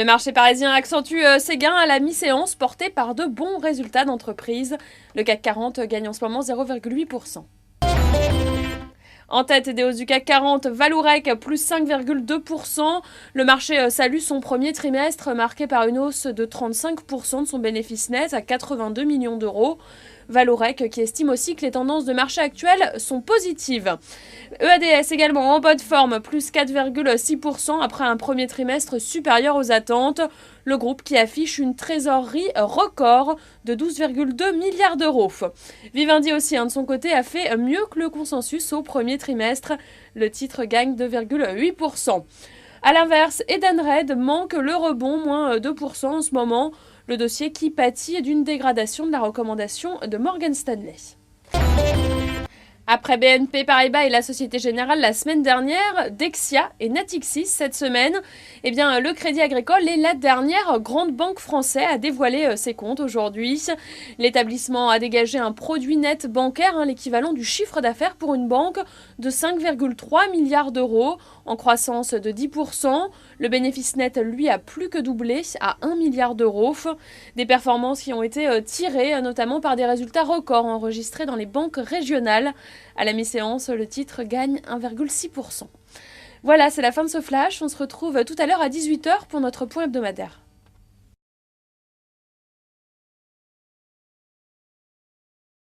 Le marché parisien accentue ses gains à la mi-séance portés par de bons résultats d'entreprise. Le CAC 40 gagne en ce moment 0,8%. En tête des hausses du CAC 40, Vallourec plus 5,2%. Le marché salue son premier trimestre marqué par une hausse de 35% de son bénéfice net à 82 millions d'euros. Vallourec qui estime aussi que les tendances de marché actuelles sont positives. EADS également en bonne forme, plus 4,6% après un premier trimestre supérieur aux attentes. Le groupe qui affiche une trésorerie record de 12,2 milliards d'euros. Vivendi aussi, de son côté, a fait mieux que le consensus au premier trimestre. Le titre gagne 2,8%. A l'inverse, Edenred manque le rebond, moins 2% en ce moment. Le dossier qui pâtit d'une dégradation de la recommandation de Morgan Stanley. Après BNP Paribas et la Société Générale la semaine dernière, Dexia et Natixis cette semaine, le Crédit Agricole est la dernière grande banque française à dévoiler ses comptes aujourd'hui. L'établissement a dégagé un produit net bancaire, l'équivalent du chiffre d'affaires pour une banque de 5,3 milliards d'euros, en croissance de 10%. Le bénéfice net, lui, a plus que doublé à 1 milliard d'euros. Des performances qui ont été tirées notamment par des résultats records enregistrés dans les banques régionales. À la mi-séance, le titre gagne 1,6%. Voilà, c'est la fin de ce flash. On se retrouve tout à l'heure à 18h pour notre point hebdomadaire.